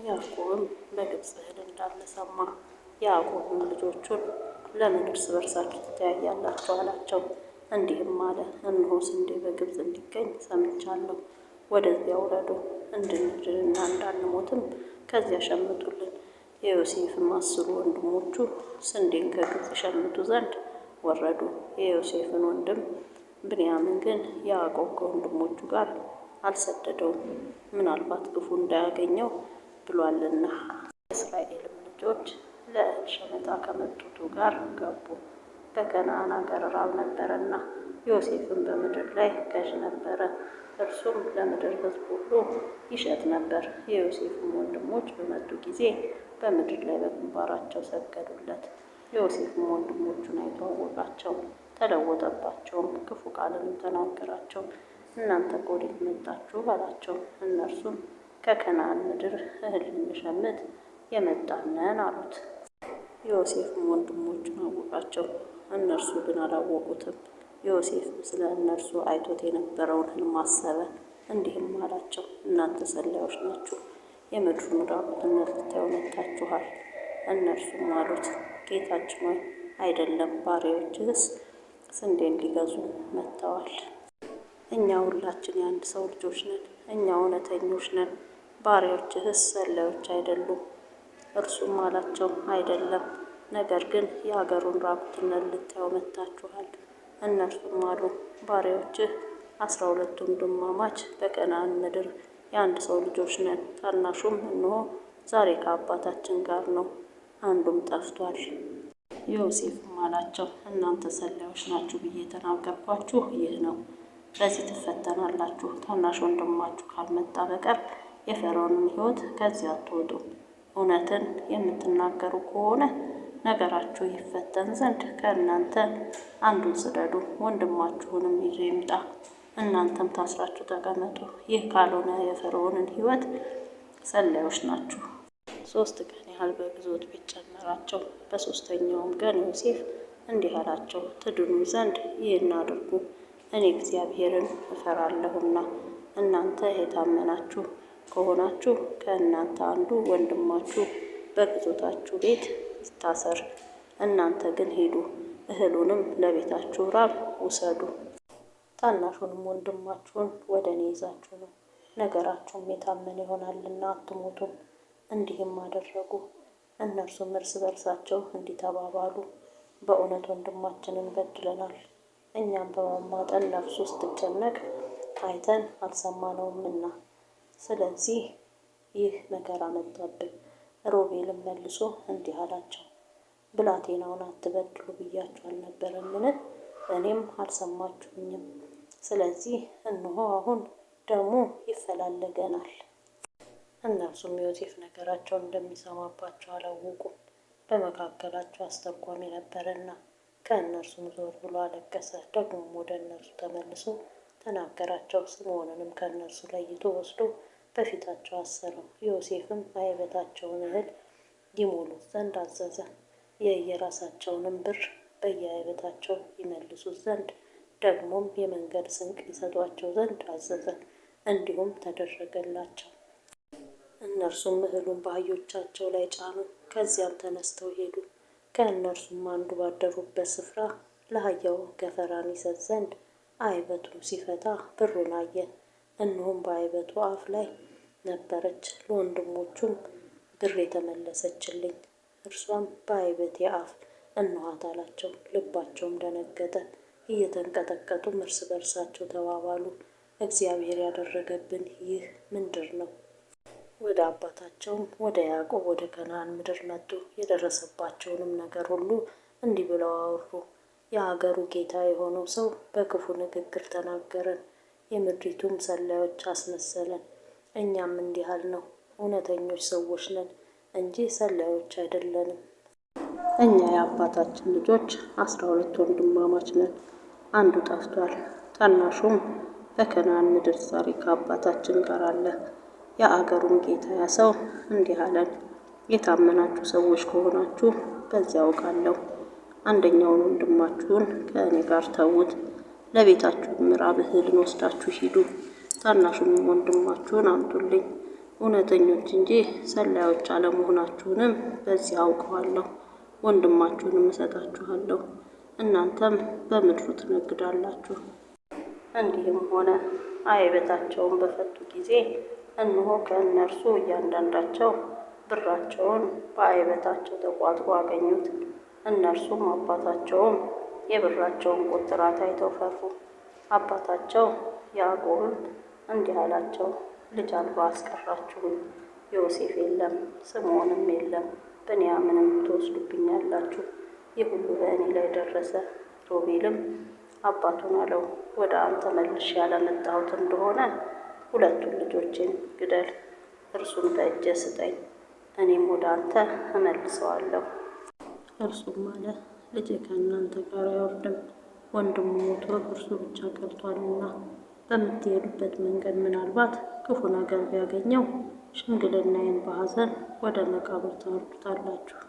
ያዕቆብም በግብፅ እህል እንዳለ ሰማ። ያዕቆብም ልጆቹን ለምን እርስ በርሳችሁ ትተያያላችሁ አላቸው። እንዲህም አለ፣ እነሆ ስንዴ በግብፅ እንዲገኝ ሰምቻለሁ። ወደዚያ ውረዱ፣ እንድንድንና እንዳንሞትም ከዚያ ሸምቱልን። የዮሴፍም 10 ወንድሞቹ ስንዴን ከግብፅ ሸምቱ ዘንድ ወረዱ። የዮሴፍን ወንድም ብንያምን ግን ያዕቆብ ከወንድሞቹ ጋር አልሰደደውም፣ ምናልባት ክፉ እንዳያገኘው ብሏልና። የእስራኤልም ልጆች ለእህል ሸመታ ከመጡቱ ጋር ገቡ። በከነዓን አገር ራብ ነበረና፣ ዮሴፍም በምድር ላይ ገዥ ነበረ። እርሱም ለምድር ሕዝብ ሁሉ ይሸጥ ነበር። የዮሴፍም ወንድሞች በመጡ ጊዜ በምድር ላይ በግንባራቸው ሰገዱለት። ዮሴፍም ወንድሞቹን አይቶ አወቃቸው፣ ተለወጠባቸውም፣ ክፉ ቃልንም ተናገራቸው። እናንተ ከወዴት መጣችሁ አላቸው። እነርሱም ከከነዓን ምድር እህል ልንሸምት የመጣን ነን አሉት። ዮሴፍም ወንድሞቹን አወቃቸው፣ እነርሱ ግን አላወቁትም። ዮሴፍም ስለ እነርሱ አይቶት የነበረውን ሕልም አሰበ፣ እንዲህም አላቸው፣ እናንተ ሰላዮች ናችሁ፣ የምድሩን ራቁትነት ልታዩ መጥታችኋል። እነርሱም አሉት፣ ጌታችን ሆይ አይደለም፣ ባሪያዎችህስ ስንዴን ሊገዙ መጥተዋል። እኛ ሁላችን የአንድ ሰው ልጆች ነን፣ እኛ እውነተኞች ነን፣ ባሪያዎችህስ ሰላዮች አይደሉም። እርሱም አላቸው፣ አይደለም፣ ነገር ግን የአገሩን ራቁትነት ልታዩ መጥታችኋል። እነርሱም አሉ፣ ባሪያዎችህ 12 ወንድማማች በከነዓን ምድር የአንድ ሰው ልጆች ነን። ታናሹም እነሆ ዛሬ ከአባታችን ጋር ነው፣ አንዱም ጠፍቷል። ዮሴፍም አላቸው፣ እናንተ ሰላዮች ናችሁ ብዬ የተናገርኳችሁ ይህ ነው። በዚህ ትፈተናላችሁ። ታናሽ ወንድማችሁ ካልመጣ በቀር የፈርዖንን ሕይወት ከዚህ አትወጡም። እውነትን የምትናገሩ ከሆነ ነገራችሁ ይፈተን ዘንድ ከእናንተ አንዱን ስደዱ፣ ወንድማችሁንም ይዞ ይምጣ፣ እናንተም ታስራችሁ ተቀመጡ። ይህ ካልሆነ የፈርዖንን ሕይወት ሰላዮች ናችሁ። 3 ቀን ያህል በግዞት ቤት ጨመራቸው። በ3ኛውም ቀን ዮሴፍ እንዲህ አላቸው፣ ትድኑ ዘንድ ይህን አድርጉ፣ እኔ እግዚአብሔርን እፈራለሁና። እናንተ የታመናችሁ ከሆናችሁ ከእናንተ አንዱ ወንድማችሁ በግዞታችሁ ቤት ይታሰር። እናንተ ግን ሂዱ፣ እህሉንም ለቤታችሁ ራብ ውሰዱ። ታናሹንም ወንድማችሁን ወደ እኔ ይዛችሁ ነው፣ ነገራችሁም የታመነ ይሆናልና አትሞቱም። እንዲህም አደረጉ። እነርሱም እርስ በርሳቸው እንዲህ ተባባሉ፣ በእውነት ወንድማችንን በድለናል። እኛም በማማጠን ነፍሱ ስትጨነቅ አይተን አልሰማነውምና፣ ስለዚህ ይህ መከራ መጣብን። ሮቤልም መልሶ እንዲህ አላቸው፣ ብላቴናውን አትበድሉ ብያችሁ አልነበረምን? እኔም አልሰማችሁኝም። ስለዚህ እነሆ አሁን ደሙ ይፈላለገናል። እነርሱም ዮሴፍ ነገራቸውን እንደሚሰማባቸው አላወቁም፣ በመካከላቸው አስተርጓሚ ነበረና። ከእነርሱም ዞር ብሎ አለቀሰ። ደግሞም ወደ እነርሱ ተመልሶ ተናገራቸው። ስምዖንንም ከእነርሱ ለይቶ ወስዶ በፊታቸው አሰረው። ዮሴፍም አይበታቸውን እህል ይሞሉት ዘንድ አዘዘ፣ የየራሳቸውንም ብር በየአይበታቸው ይመልሱት ዘንድ፣ ደግሞም የመንገድ ስንቅ ይሰጧቸው ዘንድ አዘዘ። እንዲሁም ተደረገላቸው። እነርሱም እህሉን በአህዮቻቸው ላይ ጫኑ፣ ከዚያም ተነስተው ሄዱ። ከእነርሱም አንዱ ባደሩበት ስፍራ ለአህያው ገፈራን ይሰጥ ዘንድ አይበቱን ሲፈታ ብሩን አየ። እነሆም በአይበቱ አፍ ላይ ነበረች። ለወንድሞቹም ብር የተመለሰችልኝ፣ እርሷም በአይበቴ አፍ እነኋት አላቸው። ልባቸውም ደነገጠ፣ እየተንቀጠቀጡም እርስ በርሳቸው ተባባሉ፣ እግዚአብሔር ያደረገብን ይህ ምንድር ነው? ወደ አባታቸውም ወደ ያዕቆብ ወደ ከነዓን ምድር መጡ። የደረሰባቸውንም ነገር ሁሉ እንዲህ ብለው አወሩ። የአገሩ ጌታ የሆነው ሰው በክፉ ንግግር ተናገረን፣ የምድሪቱም ሰላዮች አስመሰለን። እኛም እንዲህ አልነው፣ እውነተኞች ሰዎች ነን እንጂ ሰላዮች አይደለንም። እኛ የአባታችን ልጆች 12 ወንድማማች ነን። አንዱ ጠፍቷል፣ ታናሹም በከነዓን ምድር ዛሬ ከአባታችን ጋር አለ። የአገሩም ጌታ ያ ሰው እንዲህ አለን፣ የታመናችሁ ሰዎች ከሆናችሁ በዚያ አውቃለሁ። አንደኛውን ወንድማችሁን ከእኔ ጋር ተዉት፣ ለቤታችሁ ምዕራብ እህልን ወስዳችሁ ሂዱ። ታናሹንም ወንድማችሁን አምጡልኝ፣ እውነተኞች እንጂ ሰላዮች አለመሆናችሁንም በዚህ አውቀዋለሁ። ወንድማችሁንም እሰጣችኋለሁ፣ እናንተም በምድሩ ትነግዳላችሁ። እንዲህም ሆነ። አይበታቸውን በፈቱ ጊዜ እነሆ ከእነርሱ እያንዳንዳቸው ብራቸውን በአይበታቸው ተቋጥሮ አገኙት። እነርሱም አባታቸውም የብራቸውን ቁጥራት አይተው ፈሩ። አባታቸው ያዕቆብም እንዲህ አላቸው፣ ልጅ አልባ አስቀራችሁኝ። ዮሴፍ የለም፣ ስምዖንም የለም፣ ብንያምንም ትወስዱብኛላችሁ። ይህ ሁሉ በእኔ ላይ ደረሰ። ሮቤልም አባቱን አለው፣ ወደ አንተ መልሼ ያላመጣሁት እንደሆነ ሁለቱን ልጆቼን ግደል፣ እርሱን በእጄ ስጠኝ፣ እኔም ወደ አንተ እመልሰዋለሁ። እርሱም አለ፣ ልጄ ከእናንተ ጋር አይወርድም፣ ወንድሙ ሞቶ እርሱ ብቻ ቀርቷልና። በምትሄዱበት መንገድ ምናልባት ክፉ ነገር ቢያገኘው ሽምግልናዬን በሐዘን ወደ መቃብር ታወርዱታላችሁ።